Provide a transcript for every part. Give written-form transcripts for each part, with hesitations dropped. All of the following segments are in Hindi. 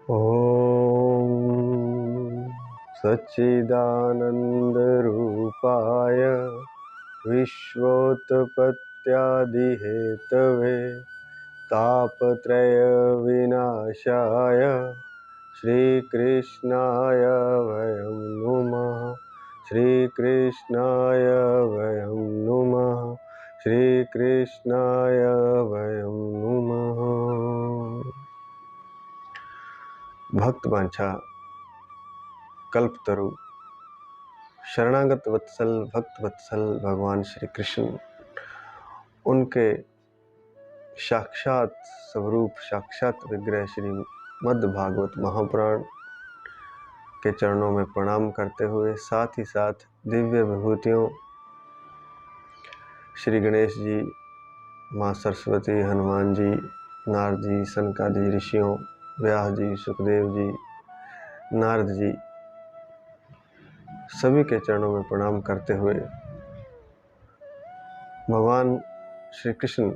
ॐ सच्चिदानन्दरूपाय विश्वोत्पत्त्यादिहेतवे तापत्रयविनाशाय श्रीकृष्णाय वयं नुमः। श्रीकृष्णाय वयं नुमः। श्रीकृष्णाय वयं नुमः। भक्तवांछा कल्पतरु शरणागत वत्सल भक्त वत्सल भगवान श्री कृष्ण, उनके साक्षात स्वरूप साक्षात विग्रह श्री मद् भागवत महापुराण के चरणों में प्रणाम करते हुए, साथ ही साथ दिव्य विभूतियों श्री गणेश जी, माँ सरस्वती, हनुमान जी, नारद जी, सनकादि ऋषियों, व्यास जी, सुखदेव जी, नारद जी, सभी के चरणों में प्रणाम करते हुए भगवान श्री कृष्ण,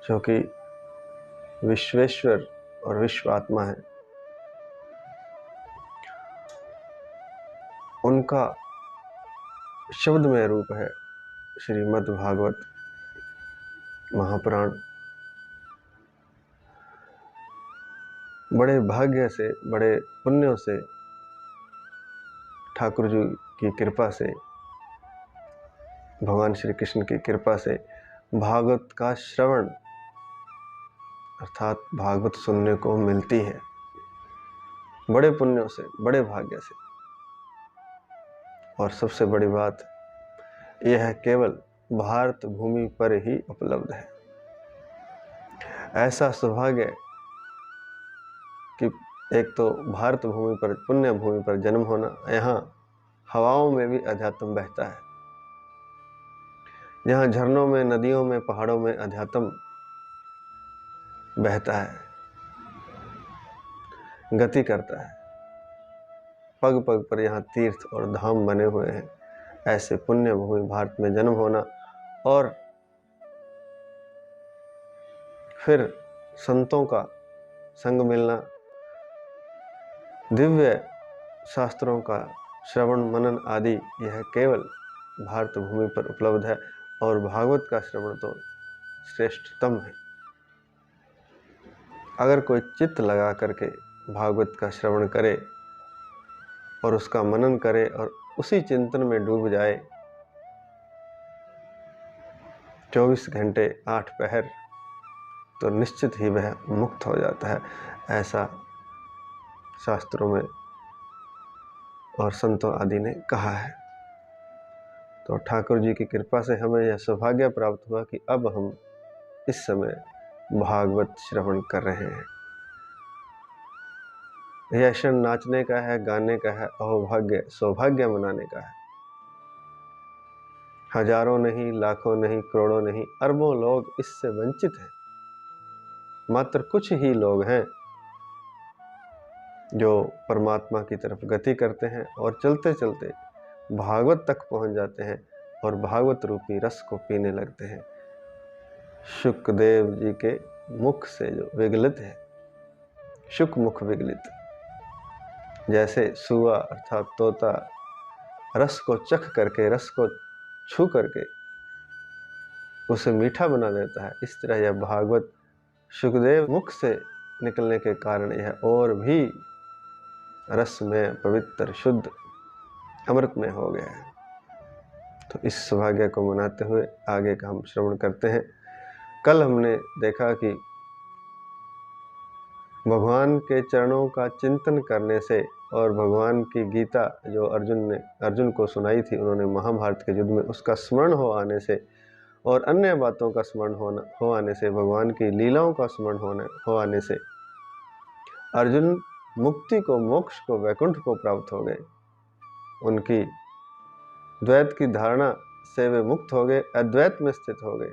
जो कि विश्वेश्वर और विश्व आत्मा है, उनका शब्दमय रूप है श्रीमद् भागवत महापुराण। बड़े भाग्य से, बड़े पुण्यों से, ठाकुर जी की कृपा से, भगवान श्री कृष्ण की कृपा से भागवत का श्रवण अर्थात भागवत सुनने को मिलती है। बड़े पुण्यों से, बड़े भाग्य से। और सबसे बड़ी बात यह है, केवल भारत भूमि पर ही उपलब्ध है। ऐसा सौभाग्य कि एक तो भारत भूमि पर, पुण्य भूमि पर जन्म होना, यहाँ हवाओं में भी अध्यात्म बहता है, यहाँ झरनों में, नदियों में, पहाड़ों में अध्यात्म बहता है, गति करता है। पग पग पर यहाँ तीर्थ और धाम बने हुए हैं। ऐसे पुण्य भूमि भारत में जन्म होना और फिर संतों का संग मिलना, दिव्य शास्त्रों का श्रवण मनन आदि, यह केवल भारत भूमि पर उपलब्ध है। और भागवत का श्रवण तो श्रेष्ठतम है। अगर कोई चित्त लगा करके भागवत का श्रवण करे और उसका मनन करे और उसी चिंतन में डूब जाए, 24 घंटे 8 पहर, तो निश्चित ही वह मुक्त हो जाता है। ऐसा शास्त्रों में और संतों आदि ने कहा है। तो ठाकुर जी की कृपा से हमें यह सौभाग्य प्राप्त हुआ कि अब हम इस समय भागवत श्रवण कर रहे हैं। यह क्षण नाचने का है, गाने का है, अहोभाग्य सौभाग्य मनाने का है। हजारों नहीं, लाखों नहीं, करोड़ों नहीं, अरबों लोग इससे वंचित हैं। मात्र कुछ ही लोग हैं जो परमात्मा की तरफ गति करते हैं और चलते चलते भागवत तक पहुंच जाते हैं और भागवत रूपी रस को पीने लगते हैं। शुकदेव जी के मुख से जो विगलित है, शुक मुख विगलित, जैसे सुआ अर्थात तोता रस को चख करके, रस को छू करके उसे मीठा बना देता है, इस तरह यह भागवत शुकदेव मुख से निकलने के कारण यह और भी रस में पवित्र, शुद्ध, अमृतमय हो गया है। तो इस सौभाग्य को मनाते हुए आगे का हम श्रवण करते हैं। कल हमने देखा कि भगवान के चरणों का चिंतन करने से और भगवान की गीता जो अर्जुन को सुनाई थी उन्होंने महाभारत के युद्ध में, उसका स्मरण हो आने से और अन्य बातों का स्मरण हो आने से, भगवान की लीलाओं का स्मरण हो आने से अर्जुन मुक्ति को, मोक्ष को, वैकुंठ को प्राप्त हो गए। उनकी द्वैत की धारणा से वे मुक्त हो गए, अद्वैत में स्थित हो गए,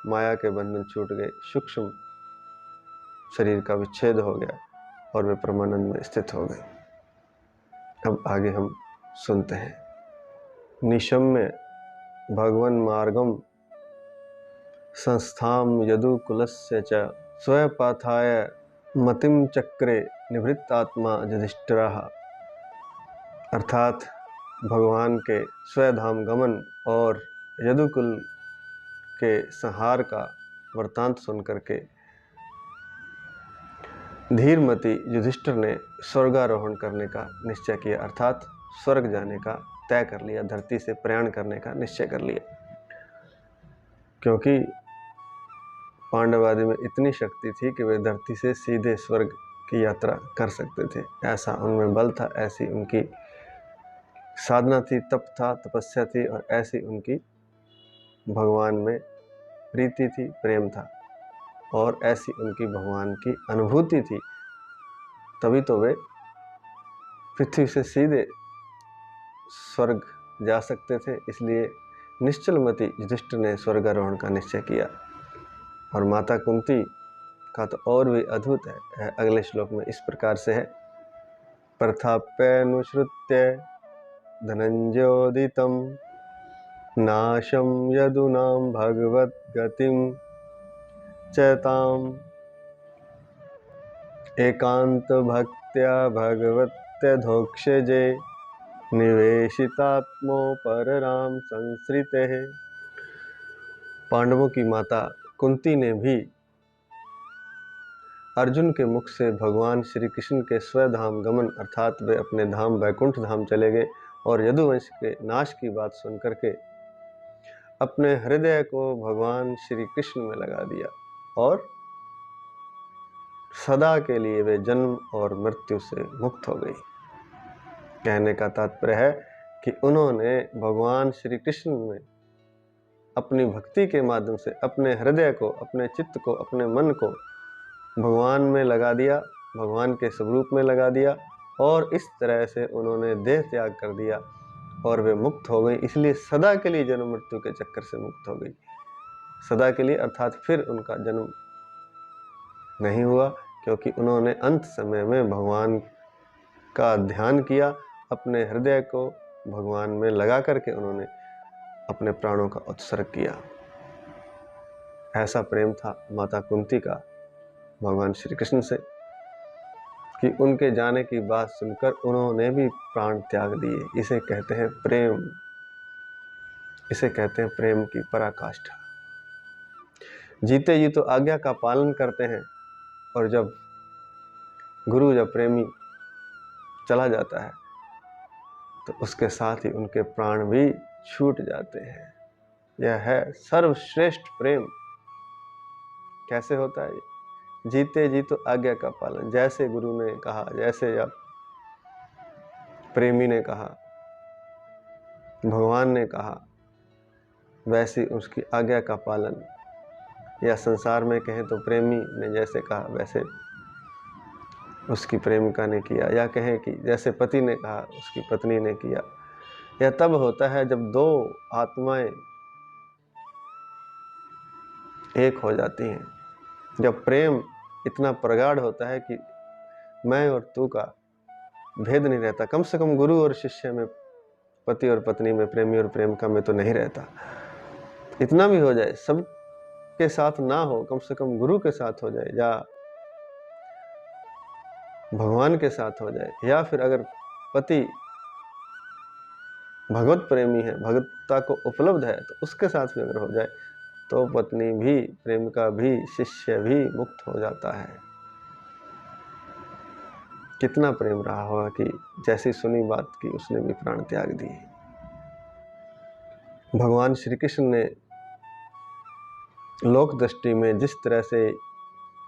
माया के बंधन छूट गए, सूक्ष्म शरीर का विच्छेद हो गया और वे परमानंद में स्थित हो गए। अब आगे हम सुनते हैं। निशम्य भगवन मार्गम संस्थाम यदुकुलस्य च स्वपाथाय मतिम चक्रे निवृत्तात्मा युधिष्ठिरः, अर्थात भगवान के स्वधाम गमन और यदुकुल के संहार का वृत्तांत सुनकर के धीरमती युधिष्ठिर ने स्वर्गारोहण करने का निश्चय किया, अर्थात स्वर्ग जाने का तय कर लिया, धरती से प्रयाण करने का निश्चय कर लिया। क्योंकि पांडव आदि में इतनी शक्ति थी कि वे धरती से सीधे स्वर्ग की यात्रा कर सकते थे, ऐसा उनमें बल था, ऐसी उनकी साधना थी, तप था, तपस्या थी और ऐसी उनकी भगवान में प्रीति थी, प्रेम था और ऐसी उनकी भगवान की अनुभूति थी। तभी तो वे पृथ्वी से सीधे स्वर्ग जा सकते थे। इसलिए निश्चलमती युधिष्ठिर ने स्वर्गारोहण का निश्चय किया। और माता कुंती का तो और भी अद्भुत है, अगले श्लोक में इस प्रकार से है, प्रथाप्यनुसृत्य धनंजयोदितं नाशं यदूनां भगवत गतिं चैताम एकांत भक्त्या भगवत्यधोक्षजे निवेशितात्मो परराम संसृते। पांडवों की माता कुंती ने भी अर्जुन के मुख से भगवान श्री कृष्ण के स्वधाम गमन, अर्थात वे अपने धाम वैकुंठ धाम चले गए और यदुवंश के नाश की बात सुनकर के अपने हृदय को भगवान श्री कृष्ण में लगा दिया और सदा के लिए वे जन्म और मृत्यु से मुक्त हो गई। कहने का तात्पर्य है कि उन्होंने भगवान श्री कृष्ण में अपनी भक्ति के माध्यम से अपने हृदय को, अपने चित्त को, अपने मन को भगवान में लगा दिया, भगवान के स्वरूप में लगा दिया और इस तरह से उन्होंने देह त्याग कर दिया और वे मुक्त हो गई। इसलिए सदा के लिए जन्म मृत्यु के चक्कर से मुक्त हो गई, सदा के लिए, अर्थात फिर उनका जन्म नहीं हुआ, क्योंकि उन्होंने अंत समय में भगवान का ध्यान किया, अपने हृदय को भगवान में लगा करके उन्होंने अपने प्राणों का उत्सर्ग किया। ऐसा प्रेम था माता कुंती का भगवान श्री कृष्ण से कि उनके जाने की बात सुनकर उन्होंने भी प्राण त्याग दिए। इसे कहते हैं प्रेम, इसे कहते हैं प्रेम की पराकाष्ठा। जीते जी तो आज्ञा का पालन करते हैं और जब गुरु, जब प्रेमी चला जाता है तो उसके साथ ही उनके प्राण भी छूट जाते हैं। यह है सर्वश्रेष्ठ प्रेम। कैसे होता है? जीते जी तो आज्ञा का पालन, जैसे गुरु ने कहा, जैसे जब प्रेमी ने कहा, भगवान ने कहा, वैसे उसकी आज्ञा का पालन, या संसार में कहें तो प्रेमी ने जैसे कहा वैसे उसकी प्रेमिका ने किया, या कहें कि जैसे पति ने कहा उसकी पत्नी ने किया। यह तब होता है जब दो आत्माएं एक हो जाती हैं, जब प्रेम इतना प्रगाढ़ होता है कि मैं और तू का भेद नहीं रहता। कम से कम गुरु और शिष्य में, पति और पत्नी में, प्रेमी और प्रेमिका में तो नहीं रहता। इतना भी हो जाए, सब के साथ ना हो, कम से कम गुरु के साथ हो जाए या भगवान के साथ हो जाए, या फिर अगर पति भगवत प्रेमी है, भगवत्ता को उपलब्ध है, तो उसके साथ भी अगर हो जाए तो पत्नी भी, प्रेमिका भी, शिष्य भी मुक्त हो जाता है। कितना प्रेम रहा होगा कि जैसी सुनी बात की उसने भी प्राण त्याग दिए। भगवान श्री कृष्ण ने लोक दृष्टि में जिस तरह से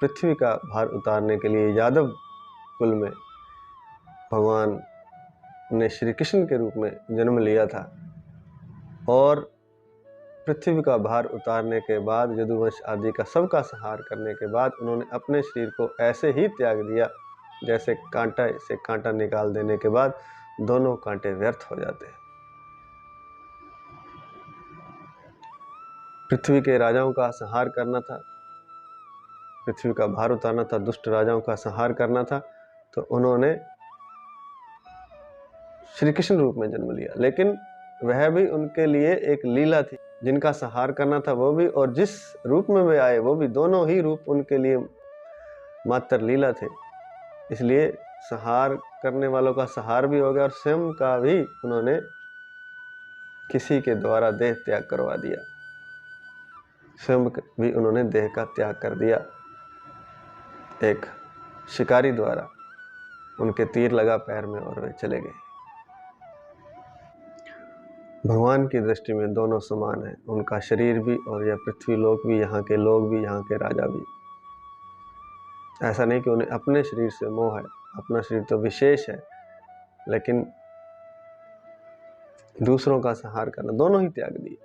पृथ्वी का भार उतारने के लिए यादव कुल में भगवान ने श्री कृष्ण के रूप में जन्म लिया था और पृथ्वी का भार उतारने के बाद, यदुवंश आदि का सबका संहार करने के बाद उन्होंने अपने शरीर को ऐसे ही त्याग दिया जैसे कांटा से कांटा निकाल देने के बाद दोनों कांटे व्यर्थ हो जाते हैं। पृथ्वी के राजाओं का संहार करना था, पृथ्वी का भार उतारना था, दुष्ट राजाओं का संहार करना था, तो उन्होंने श्री कृष्ण रूप में जन्म लिया। लेकिन वह भी उनके लिए एक लीला थी, जिनका संहार करना था वो भी, और जिस रूप में वे आए वो भी, दोनों ही रूप उनके लिए मात्र लीला थे। इसलिए संहार करने वालों का संहार भी हो गया और स्वयं का भी उन्होंने किसी के द्वारा देह त्याग करवा दिया, स्वयं भी उन्होंने देह का त्याग कर दिया। एक शिकारी द्वारा उनके तीर लगा पैर में और वे चले गए। भगवान की दृष्टि में दोनों समान हैं, उनका शरीर भी और यह पृथ्वी लोक भी, यहाँ के लोग भी, यहाँ के राजा भी। ऐसा नहीं कि उन्हें अपने शरीर से मोह है, अपना शरीर तो विशेष है, लेकिन दूसरों का संहार करना, दोनों ही त्याग दिए,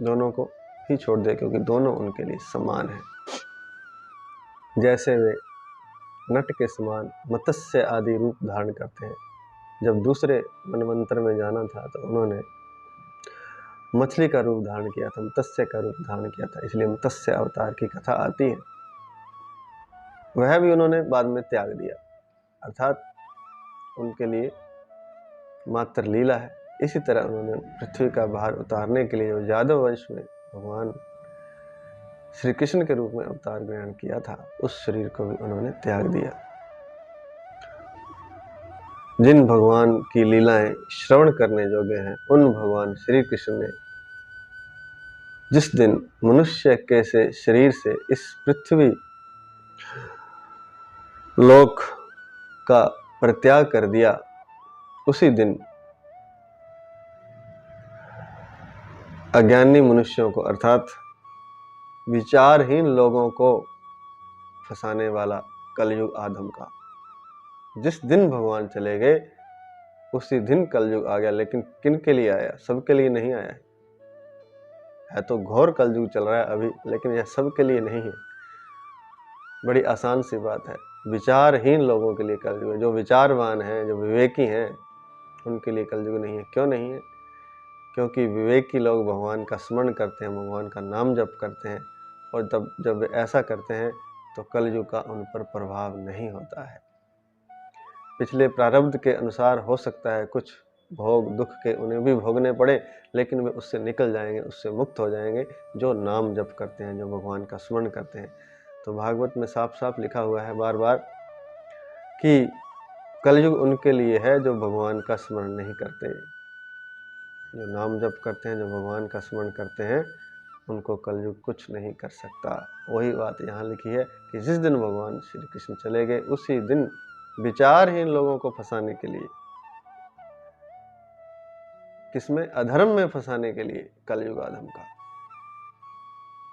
दोनों को ही छोड़ दिया, क्योंकि दोनों उनके लिए समान हैं। जैसे वे नट के समान मत्स्य आदि रूप धारण करते हैं। जब दूसरे मनवंतर में जाना था तो उन्होंने मछली का रूप धारण किया था, मत्स्य का रूप धारण किया था, इसलिए मत्स्य अवतार की कथा आती है। वह भी उन्होंने बाद में त्याग दिया, अर्थात उनके लिए मात्र लीला है। इसी तरह उन्होंने पृथ्वी का भार उतारने के लिए जो यादव वंश में भगवान श्री कृष्ण के रूप में अवतार ग्रहण किया था, उस शरीर को भी उन्होंने त्याग दिया। जिन भगवान की लीलाएं श्रवण करने योग्य हैं, उन भगवान श्री कृष्ण ने जिस दिन मनुष्य के से शरीर से इस पृथ्वी लोक का परित्याग कर दिया, उसी दिन अज्ञानी मनुष्यों को अर्थात विचारहीन लोगों को फंसाने वाला कलयुग आदम का, जिस दिन भगवान चले गए उसी दिन कलयुग आ गया। लेकिन किन के लिए आया? सबके लिए नहीं आया है तो घोर कलयुग चल रहा है अभी, लेकिन यह सबके लिए नहीं है। बड़ी आसान सी बात है, विचारहीन लोगों के लिए कलयुग है। जो विचारवान हैं, जो विवेकी हैं, उनके लिए कलयुग नहीं है। क्यों नहीं है? क्योंकि विवेकी लोग भगवान का स्मरण करते हैं, भगवान का नाम जप करते हैं, और तब जब वे ऐसा करते हैं तो कलयुग का उन पर प्रभाव नहीं होता है। पिछले प्रारब्ध के अनुसार हो सकता है कुछ भोग दुख के उन्हें भी भोगने पड़े, लेकिन वे उससे निकल जाएंगे, उससे मुक्त हो जाएंगे, जो नाम जप करते हैं, जो भगवान का स्मरण करते हैं। तो भागवत में साफ साफ लिखा हुआ है बार बार कि कलयुग उनके लिए है जो भगवान का स्मरण नहीं करते। जो नाम जप करते हैं, जो भगवान का स्मरण करते हैं, उनको कलयुग कुछ नहीं कर सकता। वही बात यहाँ लिखी है कि जिस दिन भगवान श्री कृष्ण चले गए, उसी दिन विचारहीन लोगों को फंसाने के लिए, किसमें? अधर्म में फंसाने के लिए कलयुग आदम का।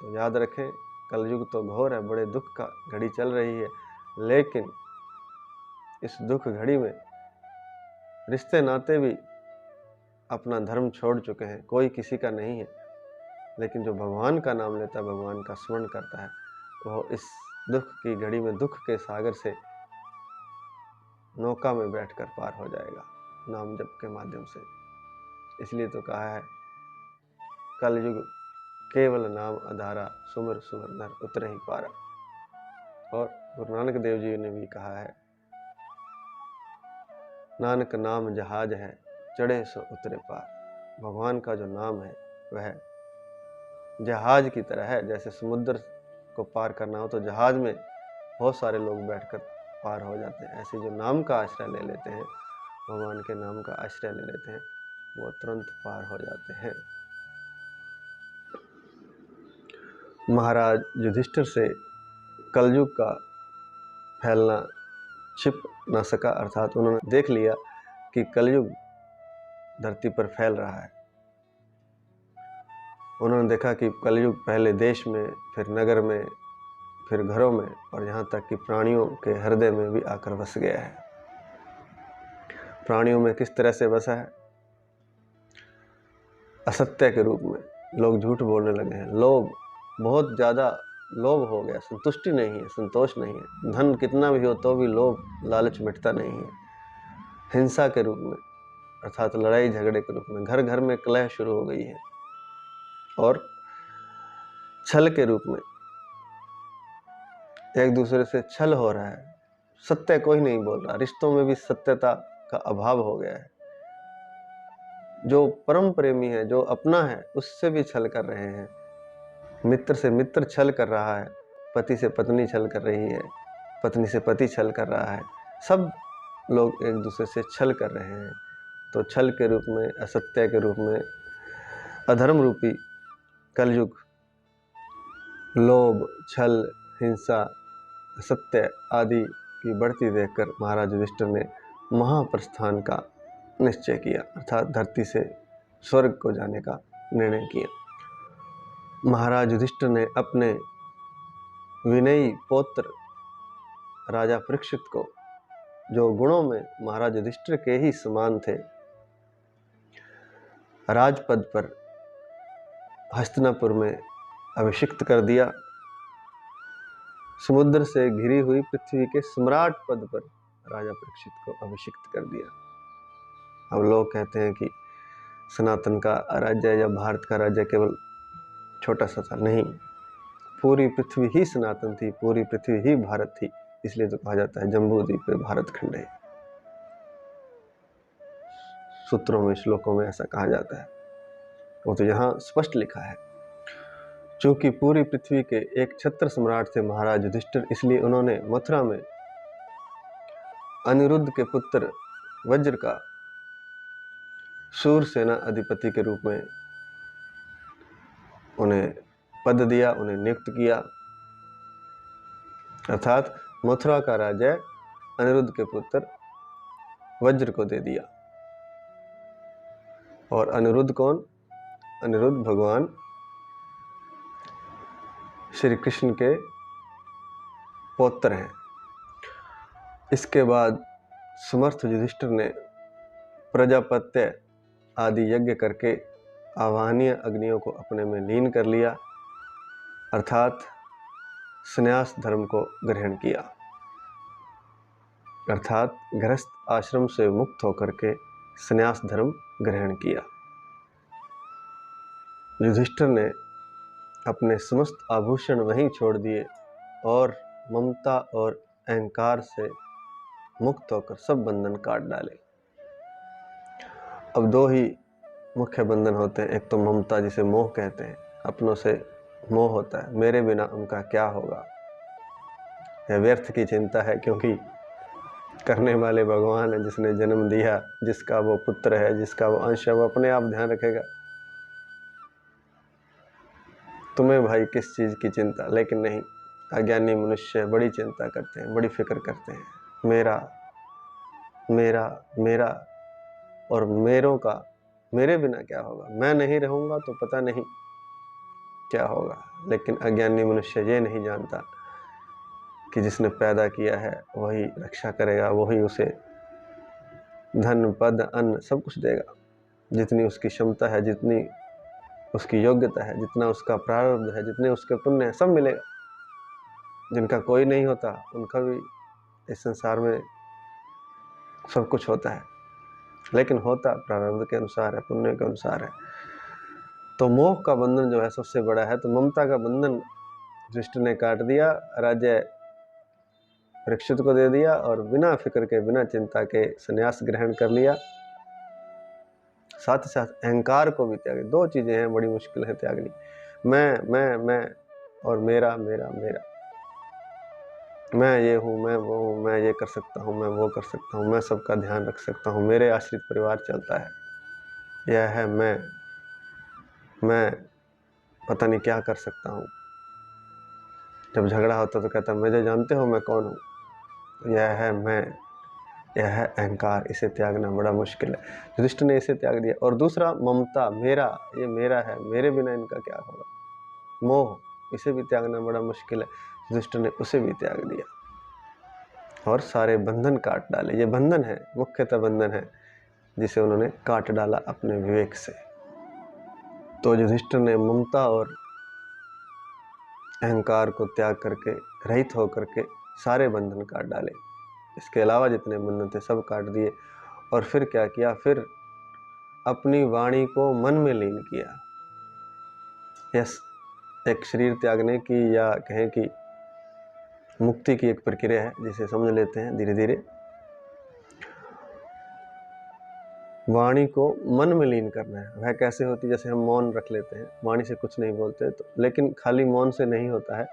तो याद रखें, कलयुग तो घोर है, बड़े दुख का घड़ी चल रही है, लेकिन इस दुख घड़ी में रिश्ते नाते भी अपना धर्म छोड़ चुके हैं, कोई किसी का नहीं है। लेकिन जो भगवान का नाम लेता है, भगवान का स्मरण करता है, वो इस दुख की घड़ी में दुख के सागर से नौका में बैठकर पार हो जाएगा नाम जप के माध्यम से। इसलिए तो कहा है, कलयुग केवल नाम आधारा, सुमिर सुमिर नर उतरे ही पारा। और गुरु नानक देव जी ने भी कहा है, नानक नाम जहाज है, चढ़े सो उतरे पार। भगवान का जो नाम है वह जहाज की तरह है। जैसे समुद्र को पार करना हो तो जहाज में बहुत सारे लोग बैठकर पार हो जाते हैं, ऐसे जो नाम का आश्रय ले लेते हैं, भगवान के नाम का आश्रय ले लेते हैं, वो तुरंत पार हो जाते हैं। महाराज युधिष्ठिर से कलयुग का फैलना छिप न सका, अर्थात उन्होंने देख लिया कि कलयुग धरती पर फैल रहा है। उन्होंने देखा कि कलयुग पहले देश में, फिर नगर में, फिर घरों में, और यहाँ तक कि प्राणियों के हृदय में भी आकर बस गया है। प्राणियों में किस तरह से बसा है? असत्य के रूप में लोग झूठ बोलने लगे हैं, लोभ, बहुत ज़्यादा लोभ हो गया, संतुष्टि नहीं है, संतोष नहीं है। धन कितना भी हो तो भी लोभ लालच मिटता नहीं है। हिंसा के रूप में, अर्थात लड़ाई झगड़े के रूप में, घर घर में कलह शुरू हो गई है। और छल के रूप में एक दूसरे से छल हो रहा है, सत्य कोई नहीं बोल रहा, रिश्तों में भी सत्यता का अभाव हो गया है। जो परम प्रेमी है, जो अपना है, उससे भी छल कर रहे हैं। मित्र से मित्र छल कर रहा है, पति से पत्नी छल कर रही है, पत्नी से पति छल कर रहा है, सब लोग एक दूसरे से छल कर रहे हैं। तो छल के रूप में, असत्य के रूप में, अधर्म रूपी कलयुग, लोभ, छल, हिंसा, असत्य आदि की बढ़ती देखकर महाराज युधिष्ठिर ने महाप्रस्थान का निश्चय किया, अर्थात धरती से स्वर्ग को जाने का निर्णय किया। महाराज युधिष्ठिर ने अपने विनयी पौत्र राजा परीक्षित को, जो गुणों में महाराज युधिष्ठिर के ही समान थे, राजपद पर हस्तिनापुर में अभिषिक्त कर दिया। समुद्र से घिरी हुई पृथ्वी के सम्राट पद पर राजा परीक्षित को अभिषिक्त कर दिया। अब लोग कहते हैं कि सनातन का राज्य या भारत का राज्य केवल छोटा सा था, नहीं, पूरी पृथ्वी ही सनातन थी, पूरी पृथ्वी ही भारत थी। इसलिए तो कहा जाता है जम्बू द्वीप पे भारत खंड है। सूत्रों में, श्लोकों में ऐसा कहा जाता है, वो तो यहाँ स्पष्ट लिखा है। चूंकि पूरी पृथ्वी के एक छत्र सम्राट थे महाराज युधिष्ठिर, इसलिए उन्होंने मथुरा में अनिरुद्ध के पुत्र वज्र का शूर सेना अधिपति के रूप में उन्हें पद दिया, उन्हें नियुक्त किया। अर्थात मथुरा का राज्य अनिरुद्ध के पुत्र वज्र को दे दिया। और अनिरुद्ध कौन? अनिरुद्ध भगवान श्री कृष्ण के पौत्र हैं। इसके बाद समर्थ युधिष्ठिर ने प्रजापत्य आदि यज्ञ करके आवाहनीय अग्नियों को अपने में लीन कर लिया, अर्थात संन्यास धर्म को ग्रहण किया, अर्थात गृहस्थ आश्रम से मुक्त होकर के संन्यास धर्म ग्रहण किया। युधिष्ठिर ने अपने समस्त आभूषण वहीं छोड़ दिए और ममता और अहंकार से मुक्त होकर सब बंधन काट डाले। अब दो ही मुख्य बंधन होते हैं, एक तो ममता जिसे मोह कहते हैं, अपनों से मोह होता है, मेरे बिना उनका क्या होगा, यह व्यर्थ की चिंता है, क्योंकि करने वाले भगवान है, जिसने जन्म दिया, जिसका वो पुत्र है, जिसका वो अंश है, वो अपने आप ध्यान रखेगा। तुम्हें भाई किस चीज़ की चिंता? लेकिन नहीं, अज्ञानी मनुष्य बड़ी चिंता करते हैं, बड़ी फिक्र करते हैं, मेरा मेरा मेरा और मेरों का, मेरे बिना क्या होगा, मैं नहीं रहूँगा तो पता नहीं क्या होगा। लेकिन अज्ञानी मनुष्य ये नहीं जानता कि जिसने पैदा किया है वही रक्षा करेगा, वही उसे धन, पद, अन्न सब कुछ देगा, जितनी उसकी क्षमता है, जितनी उसकी योग्यता है, जितना उसका प्रारब्ध है, जितने उसके पुण्य है, सब मिलेगा। जिनका कोई नहीं होता उनका भी इस संसार में सब कुछ होता है, लेकिन होता प्रारब्ध के अनुसार है, पुण्य के अनुसार है। तो मोह का बंधन जो है सबसे बड़ा है। तो ममता का बंधन युधिष्ठिर ने काट दिया, राज्य परीक्षित को दे दिया और बिना फिक्र के, बिना चिंता के संन्यास ग्रहण कर लिया। साथ ही साथ अहंकार को भी त्याग। दो चीजें हैं बड़ी मुश्किल है त्यागनी, मैं और मेरा मेरा मेरा। मैं ये हूँ, मैं वो हूँ, मैं ये कर सकता हूँ, मैं वो कर सकता हूँ, मैं सबका ध्यान रख सकता हूँ, मेरे आश्रित परिवार चलता है, यह है मैं पता नहीं क्या कर सकता हूँ। जब झगड़ा होता तो कहता मुझे जानते हो मैं कौन हूँ। यह है मैं, यह है अहंकार, इसे त्यागना बड़ा मुश्किल है। युधिष्ठिर ने इसे त्याग दिया। और दूसरा ममता, मेरा, ये मेरा है, मेरे बिना इनका क्या होगा, मोह, इसे भी त्यागना बड़ा मुश्किल है। युधिष्ठिर ने उसे भी त्याग दिया और सारे बंधन काट डाले। ये बंधन है, मुख्यतः बंधन है जिसे उन्होंने काट डाला अपने विवेक से। तो युधिष्ठिर ने ममता और अहंकार को त्याग करके, रहित होकर के सारे बंधन काट डाले। इसके अलावा जितने बंधन थे सब काट दिए। और फिर क्या किया? फिर अपनी वाणी को मन में लीन किया। यस, एक शरीर त्यागने की या कहें कि मुक्ति की एक प्रक्रिया है जिसे समझ लेते हैं धीरे धीरे। वाणी को मन में लीन करना है। वह कैसे होती? जैसे हम मौन रख लेते हैं, वाणी से कुछ नहीं बोलते तो, लेकिन खाली मौन से नहीं होता है।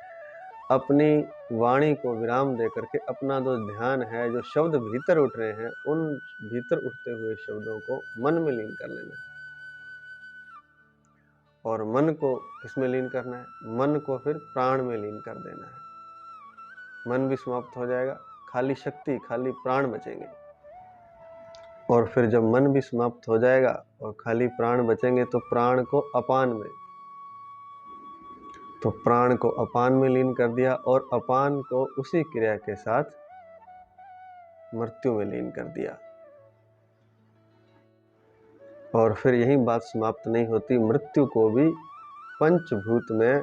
अपनी वाणी को विराम दे करके अपना जो ध्यान है, जो शब्द भीतर उठ रहे हैं, उन भीतर उठते हुए शब्दों को मन में लीन कर लेना है। और मन को किसमें लीन करना है? मन को फिर प्राण में लीन कर देना है। मन भी समाप्त हो जाएगा, खाली शक्ति, खाली प्राण बचेंगे। और फिर जब मन भी समाप्त हो जाएगा और खाली प्राण बचेंगे तो प्राण को अपान में, तो प्राण को अपान में लीन कर दिया और अपान को उसी क्रिया के साथ मृत्यु में लीन कर दिया। और फिर यही बात समाप्त नहीं होती, मृत्यु को भी पंचभूत में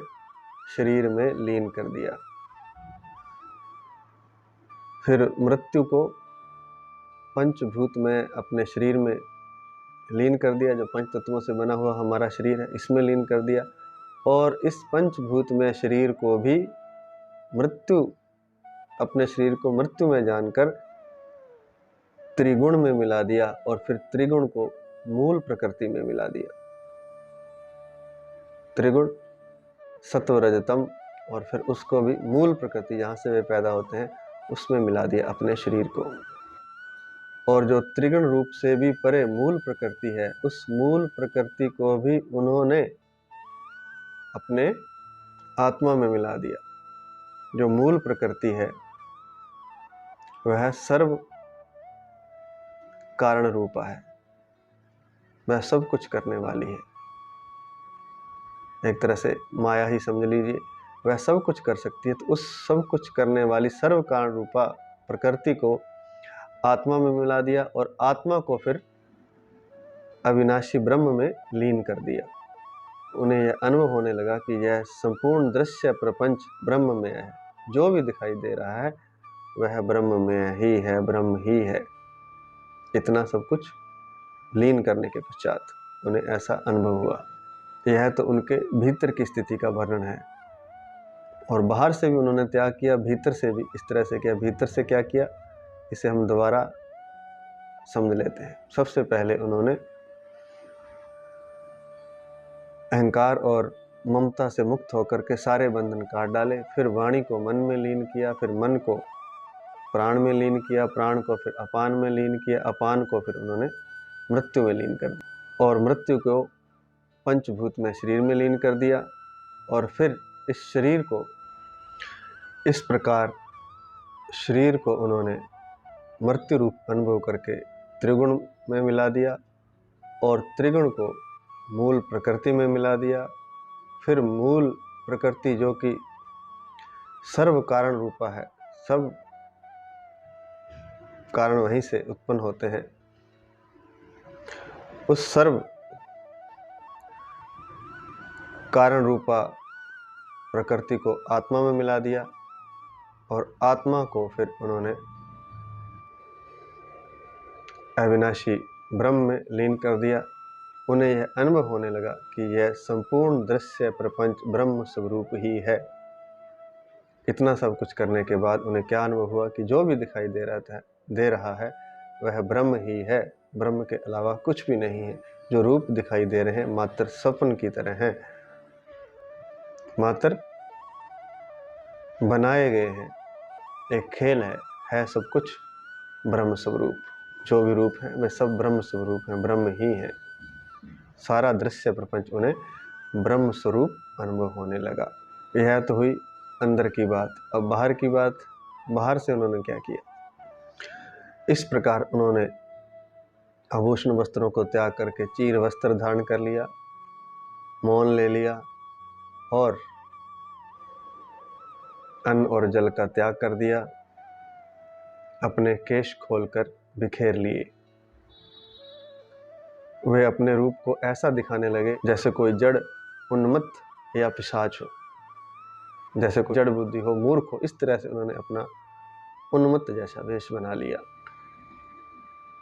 शरीर में लीन कर दिया। फिर मृत्यु को पंचभूत में अपने शरीर में लीन कर दिया, जो पंच तत्वों से बना हुआ हमारा शरीर है, इसमें लीन कर दिया। और इस पंचभूत में शरीर को भी मृत्यु, अपने शरीर को मृत्यु में जानकर त्रिगुण में मिला दिया और फिर त्रिगुण को मूल प्रकृति में मिला दिया। त्रिगुण सत्व रजतम, और फिर उसको भी मूल प्रकृति जहाँ से वे पैदा होते हैं उसमें मिला दिया अपने शरीर को। और जो त्रिगुण रूप से भी परे मूल प्रकृति है, उस मूल प्रकृति को भी उन्होंने अपने आत्मा में मिला दिया। जो मूल प्रकृति है वह सर्व कारण रूपा है, वह सब कुछ करने वाली है। एक तरह से माया ही समझ लीजिए, वह सब कुछ कर सकती है। तो उस सब कुछ करने वाली सर्व कारण रूपा प्रकृति को आत्मा में मिला दिया और आत्मा को फिर अविनाशी ब्रह्म में लीन कर दिया। उन्हें यह अनुभव होने लगा कि यह संपूर्ण दृश्य प्रपंच ब्रह्म में है, जो भी दिखाई दे रहा है वह ब्रह्म में ही है, ब्रह्म ही है। इतना सब कुछ लीन करने के पश्चात उन्हें ऐसा अनुभव हुआ। यह तो उनके भीतर की स्थिति का वर्णन है। और बाहर से भी उन्होंने त्याग किया, भीतर से भी इस तरह से किया। भीतर से क्या किया, इसे हम दोबारा समझ लेते हैं। सबसे पहले उन्होंने अहंकार और ममता से मुक्त होकर के सारे बंधन काट डाले। फिर वाणी को मन में लीन किया, फिर मन को प्राण में लीन किया, प्राण को फिर अपान में लीन किया, अपान को फिर उन्होंने मृत्यु में लीन कर दिया और मृत्यु को पंचभूत में शरीर में लीन कर दिया। और फिर इस शरीर को इस प्रकार शरीर को उन्होंने मृत्यु रूप अनुभव करके त्रिगुण में मिला दिया और त्रिगुण को मूल प्रकृति में मिला दिया। फिर मूल प्रकृति जो कि सर्व कारण रूपा है, सब कारण वहीं से उत्पन्न होते हैं, उस सर्व कारण रूपा प्रकृति को आत्मा में मिला दिया और आत्मा को फिर उन्होंने अविनाशी ब्रह्म में लीन कर दिया। उन्हें यह अनुभव होने लगा कि यह संपूर्ण दृश्य प्रपंच ब्रह्म स्वरूप ही है। इतना सब कुछ करने के बाद उन्हें क्या अनुभव हुआ कि जो भी दिखाई दे रहा है वह ब्रह्म ही है, ब्रह्म के अलावा कुछ भी नहीं है। जो रूप दिखाई दे रहे हैं मात्र स्वप्न की तरह हैं, मात्र बनाए गए हैं, एक खेल है सब कुछ ब्रह्म स्वरूप। जो भी रूप है वे सब ब्रह्म स्वरूप हैं, ब्रह्म ही है। सारा दृश्य प्रपंच उन्हें ब्रह्म स्वरूप अनुभव होने लगा। यह तो हुई अंदर की बात। अब बाहर की बात, बाहर से उन्होंने क्या किया। इस प्रकार उन्होंने आभूषण वस्त्रों को त्याग करके चीर वस्त्र धारण कर लिया, मौन ले लिया और अन्न और जल का त्याग कर दिया। अपने केश खोलकर बिखेर लिए। वे अपने रूप को ऐसा दिखाने लगे जैसे कोई जड़ उन्मत्त या पिशाच हो, जैसे कोई जड़ बुद्धि हो, मूर्ख हो। इस तरह से उन्होंने अपना उन्मत्त जैसा वेश बना लिया।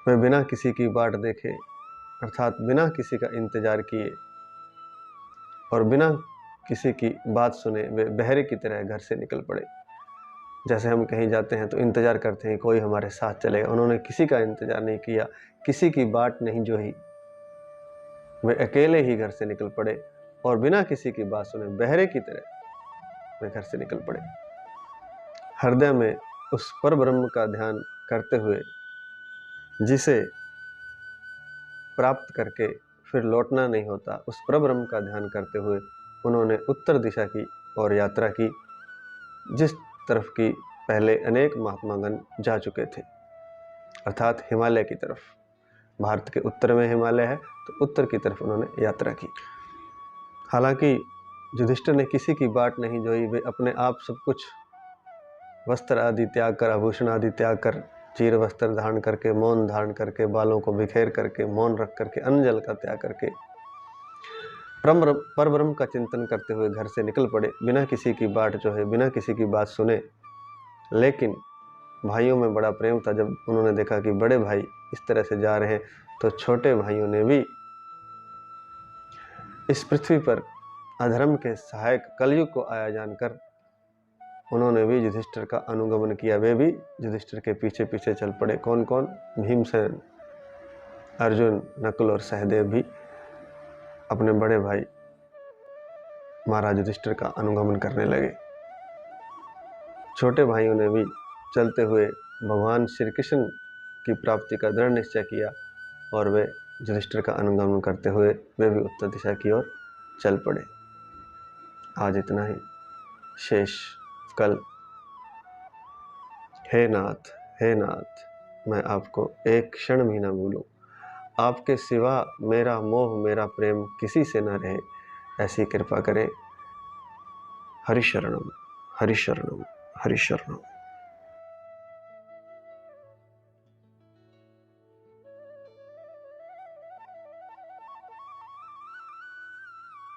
वे बिना किसी की बाट देखे, अर्थात बिना किसी का इंतजार किए और बिना किसी की बात सुने वे बहरे की तरह घर से निकल पड़े। जैसे हम कहीं जाते हैं तो इंतजार करते हैं कोई हमारे साथ चलेगा। उन्होंने किसी का इंतजार नहीं किया, किसी की बाट नहीं जोही। वे अकेले ही घर से निकल पड़े और बिना किसी की बात सुने बहरे की तरह वे घर से निकल पड़े। हृदय में उस परब्रह्म का ध्यान करते हुए, जिसे प्राप्त करके फिर लौटना नहीं होता, उस परब्रह्म का ध्यान करते हुए उन्होंने उत्तर दिशा की ओर यात्रा की, जिस तरफ की पहले अनेक महात्मागण जा चुके थे, अर्थात हिमालय की तरफ। भारत के उत्तर में हिमालय है, तो उत्तर की तरफ उन्होंने यात्रा की। हालांकि युधिष्ठिर ने किसी की बाट नहीं जोई, वे अपने आप सब कुछ वस्त्र आदि त्याग कर, आभूषण आदि त्याग कर, चीर वस्त्र धारण करके, मौन धारण करके, बालों को बिखेर करके, मौन रख करके, अन्न जल का त्याग करके परब्रह्म का चिंतन करते हुए घर से निकल पड़े, बिना किसी की बाट जो है, बिना किसी की बात सुने। लेकिन भाइयों में बड़ा प्रेम था। जब उन्होंने देखा कि बड़े भाई इस तरह से जा रहे हैं, तो छोटे भाइयों ने भी इस पृथ्वी पर अधर्म के सहायक कलयुग को आया जानकर उन्होंने भी युधिष्ठिर का अनुगमन किया। वे भी युधिष्ठिर के पीछे पीछे चल पड़े। कौन कौन? भीमसेन, अर्जुन, नकुल और सहदेव भी अपने बड़े भाई महाराज युधिष्ठिर का अनुगमन करने लगे। छोटे भाइयों ने भी चलते हुए भगवान श्री कृष्ण की प्राप्ति का दृढ़ निश्चय किया और वे युधिष्ठिर का अनुगमन करते हुए वे भी उत्तर दिशा की ओर चल पड़े। आज इतना ही, शेष कल। हे नाथ, हे नाथ, मैं आपको एक क्षण भी न भूलूं। आपके सिवा मेरा मोह, मेरा प्रेम किसी से न रहे, ऐसी कृपा करें। हरि शरणम, हरि शरणम, हरि शरणम।